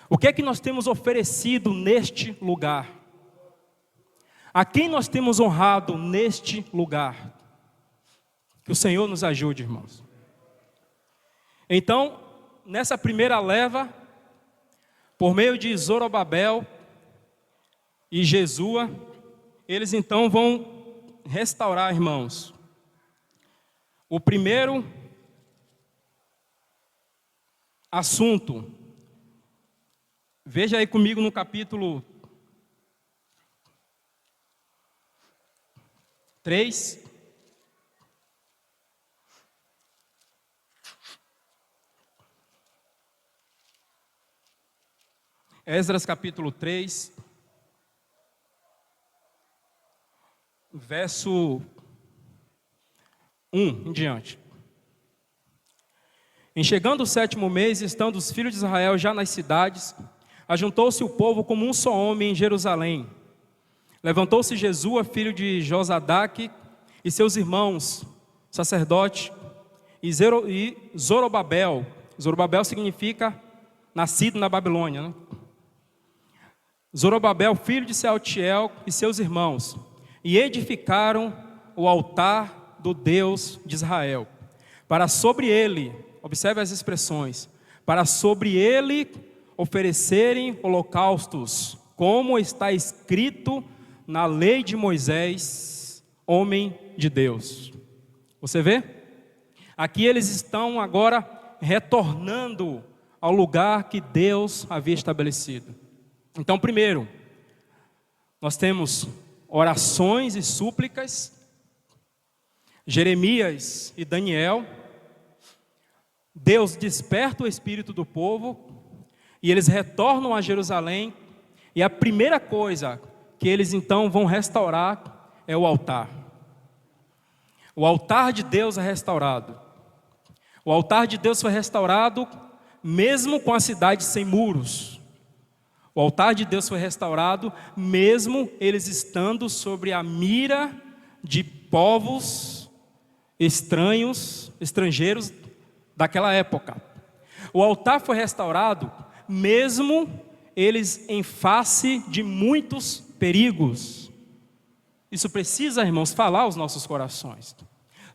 B: O que é que nós temos oferecido neste lugar? A quem nós temos honrado neste lugar? Que o Senhor nos ajude, irmãos. Então, nessa primeira leva, por meio de Zorobabel e Jesua, eles então vão restaurar, irmãos, o primeiro assunto. Veja aí comigo no capítulo 3. Esdras capítulo 3, verso 1 em diante. Em chegando o 7º mês, estando os filhos de Israel já nas cidades, ajuntou-se o povo como um só homem em Jerusalém. Levantou-se Jesua, filho de Josadaque, e seus irmãos, sacerdote, e Zorobabel. Zorobabel significa nascido na Babilônia, Zorobabel, filho de Sealtiel, e seus irmãos, e edificaram o altar do Deus de Israel, para sobre ele, observe as expressões, para sobre ele oferecerem holocaustos, como está escrito na lei de Moisés, homem de Deus. Você vê? Aqui eles estão agora retornando ao lugar que Deus havia estabelecido. Então, primeiro, nós temos orações e súplicas. Jeremias e Daniel, Deus desperta o espírito do povo e eles retornam a Jerusalém, e a primeira coisa que eles então vão restaurar é o altar. O altar de Deus é restaurado. O altar de Deus foi restaurado mesmo com a cidade sem muros. O altar de Deus foi restaurado mesmo eles estando sobre a mira de povos estrangeiros daquela época. O altar foi restaurado mesmo eles em face de muitos perigos. Isso precisa, irmãos, falar aos nossos corações.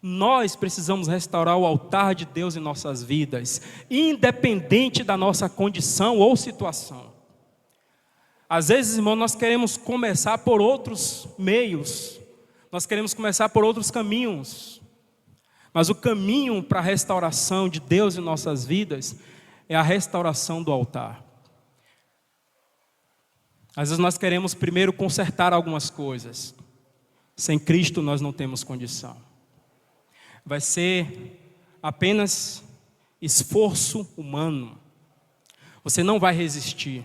B: Nós precisamos restaurar o altar de Deus em nossas vidas, independente da nossa condição ou situação. Às vezes, irmão, nós queremos começar por outros meios, nós queremos começar por outros caminhos, mas o caminho para a restauração de Deus em nossas vidas é a restauração do altar. Às vezes nós queremos primeiro consertar algumas coisas. Sem Cristo nós não temos condição. Vai ser apenas esforço humano. Você não vai resistir.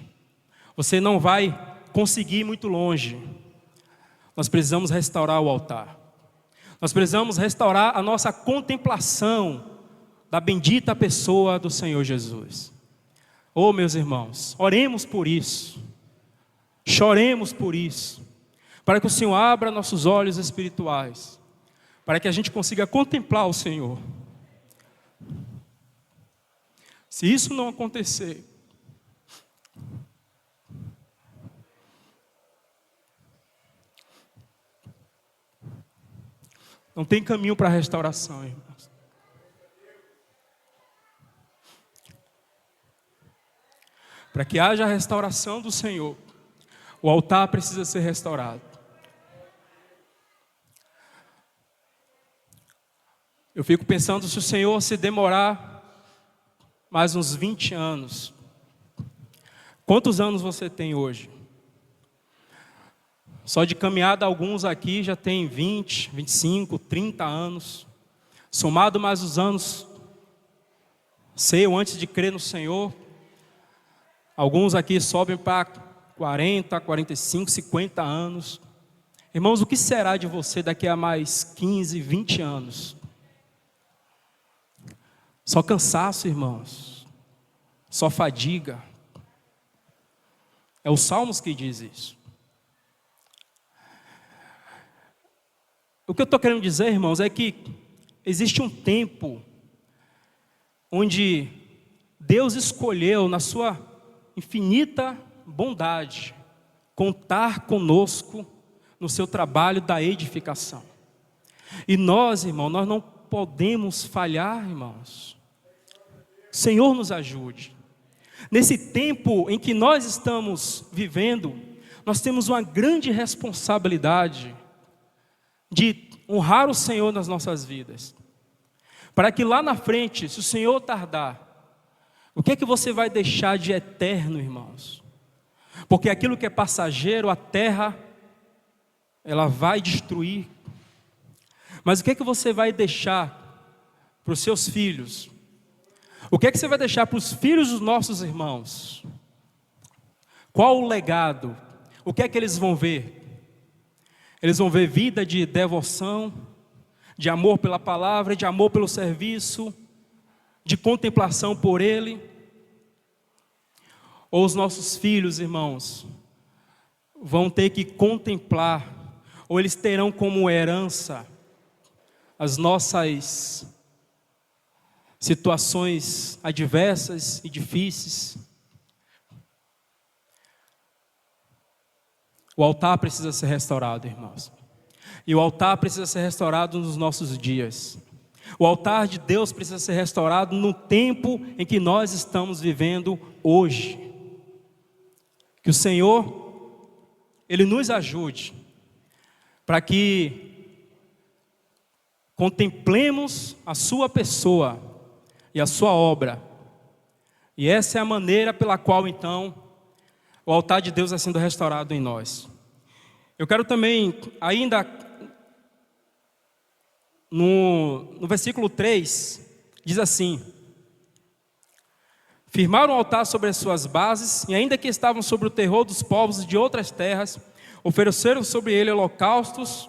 B: Você não vai conseguir ir muito longe. Nós precisamos restaurar o altar. Nós precisamos restaurar a nossa contemplação da bendita pessoa do Senhor Jesus. Oh, meus irmãos, oremos por isso. Choremos por isso. Para que o Senhor abra nossos olhos espirituais. Para que a gente consiga contemplar o Senhor. Se isso não acontecer, não tem caminho para a restauração, irmãos. Para que haja a restauração do Senhor, o altar precisa ser restaurado. Eu fico pensando, se o Senhor se demorar mais uns 20 anos, quantos anos você tem hoje? Só de caminhada alguns aqui já tem 20, 25, 30 anos. Somado mais os anos seu antes de crer no Senhor, alguns aqui sobem para 40, 45, 50 anos. Irmãos, o que será de você daqui a mais 15, 20 anos? Só cansaço, irmãos. Só fadiga. É os Salmos que diz isso. O que eu estou querendo dizer, irmãos, é que existe um tempo onde Deus escolheu, na sua infinita bondade, contar conosco no seu trabalho da edificação. E nós, irmãos, nós não podemos falhar, irmãos. O Senhor nos ajude. Nesse tempo em que nós estamos vivendo, nós temos uma grande responsabilidade de honrar o Senhor nas nossas vidas. Para que lá na frente, se o Senhor tardar, o que é que você vai deixar de eterno, irmãos? Porque aquilo que é passageiro, a terra, ela vai destruir. Mas o que é que você vai deixar para os seus filhos? O que é que você vai deixar para os filhos dos nossos irmãos? Qual o legado? O que é que eles vão ver? Eles vão ver vida de devoção, de amor pela palavra, de amor pelo serviço, de contemplação por Ele. Ou os nossos filhos, irmãos, vão ter que contemplar, ou eles terão como herança as nossas situações adversas e difíceis. O altar precisa ser restaurado, irmãos. E o altar precisa ser restaurado nos nossos dias. O altar de Deus precisa ser restaurado no tempo em que nós estamos vivendo hoje. Que o Senhor, Ele nos ajude para que contemplemos a sua pessoa e a sua obra. E essa é a maneira pela qual, então, o altar de Deus é sendo restaurado em nós. Eu quero também, ainda no versículo 3, diz assim: firmaram o altar sobre as suas bases, e ainda que estavam sobre o terror dos povos de outras terras, ofereceram sobre ele holocaustos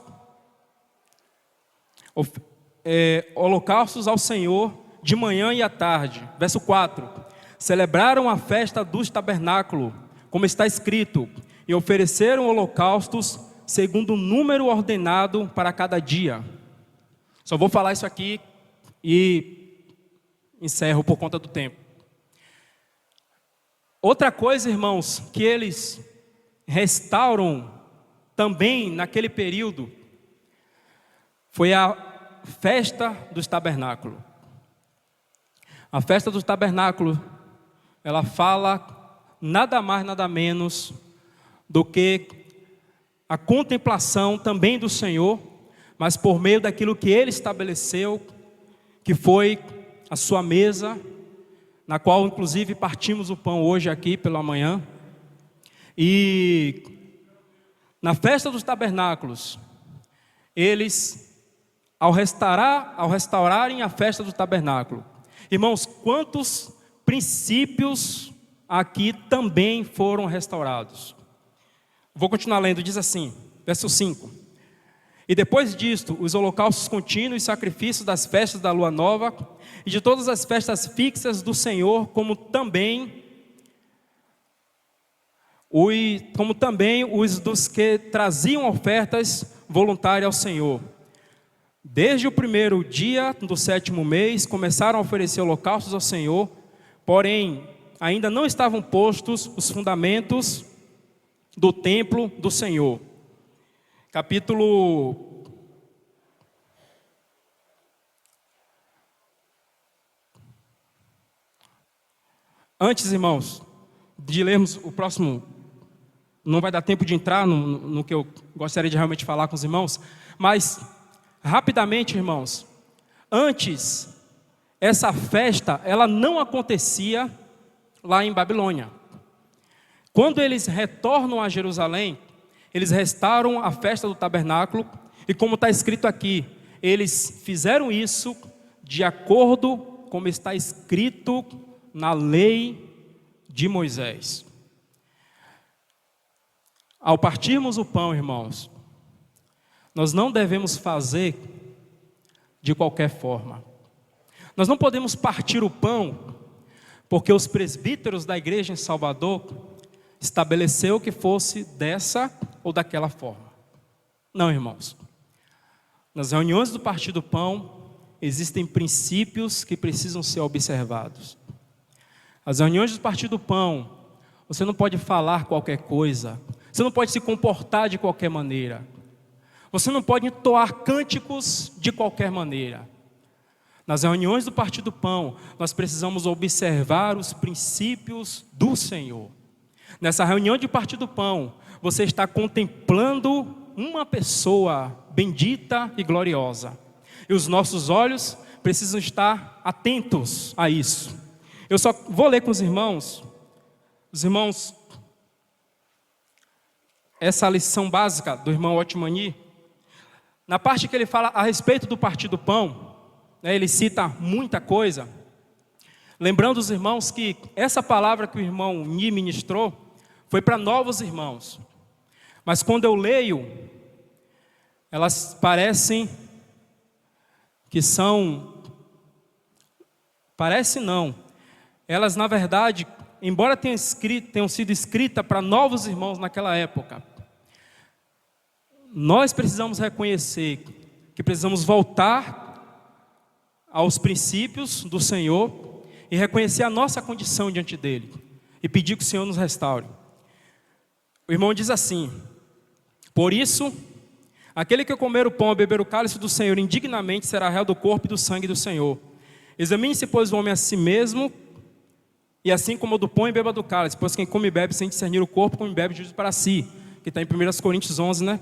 B: ao Senhor de manhã e à tarde. Verso 4: celebraram a festa dos tabernáculos, como está escrito, e ofereceram holocaustos segundo o número ordenado para cada dia. Só vou falar isso aqui e encerro por conta do tempo. Outra coisa, irmãos, que eles restauram também naquele período foi a festa dos tabernáculos. A festa dos tabernáculos, ela fala nada mais, nada menos do que a contemplação também do Senhor, mas por meio daquilo que Ele estabeleceu, que foi a sua mesa, na qual inclusive partimos o pão hoje aqui pela manhã. E na festa dos tabernáculos, eles, ao restaurarem a festa do tabernáculo, irmãos, quantos princípios aqui também foram restaurados? Vou continuar lendo, diz assim, verso 5: e depois disto, os holocaustos contínuos e sacrifícios das festas da lua nova e de todas as festas fixas do Senhor, como também os dos que traziam ofertas voluntárias ao Senhor. Desde o primeiro dia do 7º mês, começaram a oferecer holocaustos ao Senhor, porém, ainda não estavam postos os fundamentos do templo do Senhor. Capítulo 'Antes, irmãos, de lermos o próximo, não vai dar tempo de entrar no que eu gostaria de realmente falar com os irmãos, mas rapidamente, irmãos, antes, essa festa, ela não acontecia lá em Babilônia. Quando eles retornam a Jerusalém, eles restauram a festa do tabernáculo, e como está escrito aqui, eles fizeram isso de acordo como está escrito na lei de Moisés. Ao partirmos o pão, irmãos, nós não devemos fazer de qualquer forma. Nós não podemos partir o pão porque os presbíteros da igreja em Salvador estabeleceu que fosse dessa ou daquela forma. Não, irmãos. Nas reuniões do partir do pão, existem princípios que precisam ser observados. As reuniões do partir do pão, você não pode falar qualquer coisa, você não pode se comportar de qualquer maneira, você não pode entoar cânticos de qualquer maneira. Nas reuniões do partir do pão, nós precisamos observar os princípios do Senhor. Nessa reunião de partir do pão, você está contemplando uma pessoa bendita e gloriosa. E os nossos olhos precisam estar atentos a isso. Eu só vou ler com os irmãos, essa lição básica do irmão Otmani. Na parte que ele fala a respeito do partir do pão, ele cita muita coisa. Lembrando os irmãos que essa palavra que o irmão Ni ministrou foi para novos irmãos. Mas quando eu leio, elas parecem que são... Parece não. Elas, na verdade, embora tenham sido escritas para novos irmãos naquela época, nós precisamos reconhecer que precisamos voltar aos princípios do Senhor e reconhecer a nossa condição diante dele e pedir que o Senhor nos restaure. O irmão diz assim: por isso, aquele que comer o pão ou beber o cálice do Senhor indignamente será réu do corpo e do sangue do Senhor. Examine-se, pois, o homem a si mesmo, e assim como do pão e beba do cálice, pois quem come e bebe sem discernir o corpo, come e bebe juízo para si, que está em 1 Coríntios 11, né?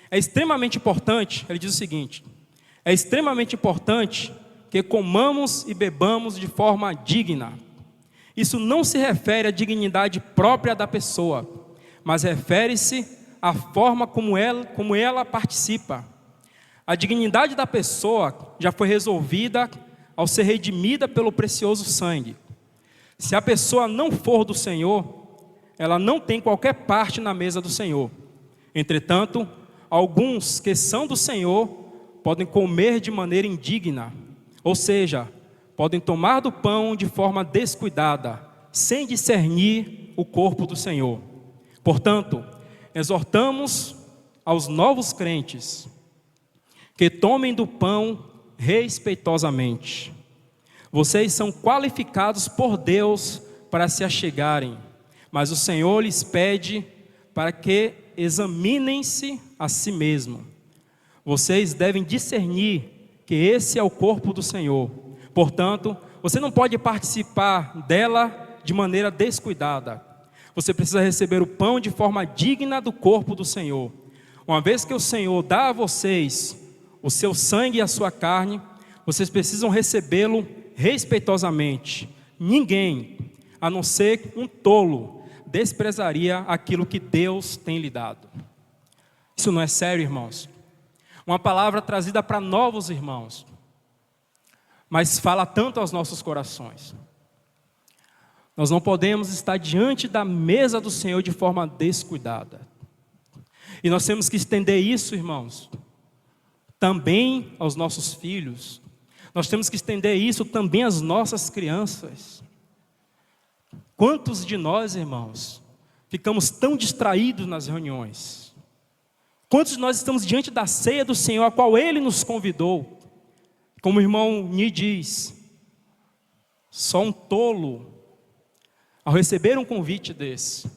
B: É extremamente importante, ele diz o seguinte: é extremamente importante que comamos e bebamos de forma digna. Isso não se refere à dignidade própria da pessoa, mas refere-se a forma como ela participa. A dignidade da pessoa já foi resolvida ao ser redimida pelo precioso sangue. Se a pessoa não for do Senhor, ela não tem qualquer parte na mesa do Senhor. Entretanto, alguns que são do Senhor podem comer de maneira indigna, ou seja, podem tomar do pão de forma descuidada, sem discernir o corpo do Senhor. Portanto, exortamos aos novos crentes que tomem do pão respeitosamente. Vocês são qualificados por Deus para se achegarem, mas o Senhor lhes pede para que examinem-se a si mesmos. Vocês devem discernir que esse é o corpo do Senhor. Portanto, você não pode participar dela de maneira descuidada. Você precisa receber o pão de forma digna do corpo do Senhor. Uma vez que o Senhor dá a vocês o seu sangue e a sua carne, vocês precisam recebê-lo respeitosamente. Ninguém, a não ser um tolo, desprezaria aquilo que Deus tem lhe dado. Isso não é sério, irmãos? Uma palavra trazida para novos irmãos, mas fala tanto aos nossos corações. Nós não podemos estar diante da mesa do Senhor de forma descuidada. E nós temos que estender isso, irmãos, também aos nossos filhos. Nós temos que estender isso também às nossas crianças. Quantos de nós, irmãos, ficamos tão distraídos nas reuniões? Quantos de nós estamos diante da ceia do Senhor, a qual Ele nos convidou? Como o irmão Ni diz, só um tolo, ao receber um convite desse,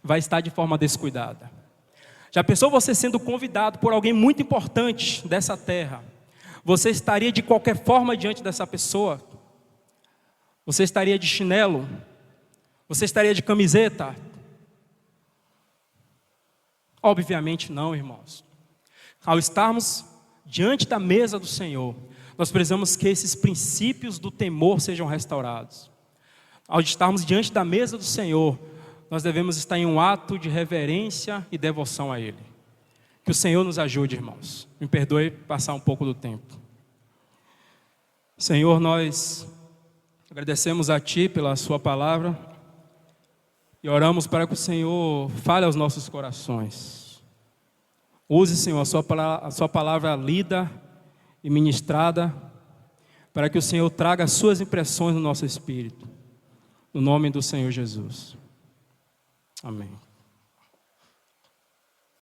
B: vai estar de forma descuidada. Já pensou você sendo convidado por alguém muito importante dessa terra? Você estaria de qualquer forma diante dessa pessoa? Você estaria de chinelo? Você estaria de camiseta? Obviamente não, irmãos. Ao estarmos diante da mesa do Senhor, nós precisamos que esses princípios do temor sejam restaurados. Ao estarmos diante da mesa do Senhor, nós devemos estar em um ato de reverência e devoção a Ele. Que o Senhor nos ajude, irmãos. Me perdoe passar um pouco do tempo. Senhor, nós agradecemos a Ti pela Sua palavra e oramos para que o Senhor fale aos nossos corações. Use, Senhor, a Sua palavra lida e ministrada, para que o Senhor traga as Suas impressões no nosso espírito. No nome do Senhor Jesus. Amém.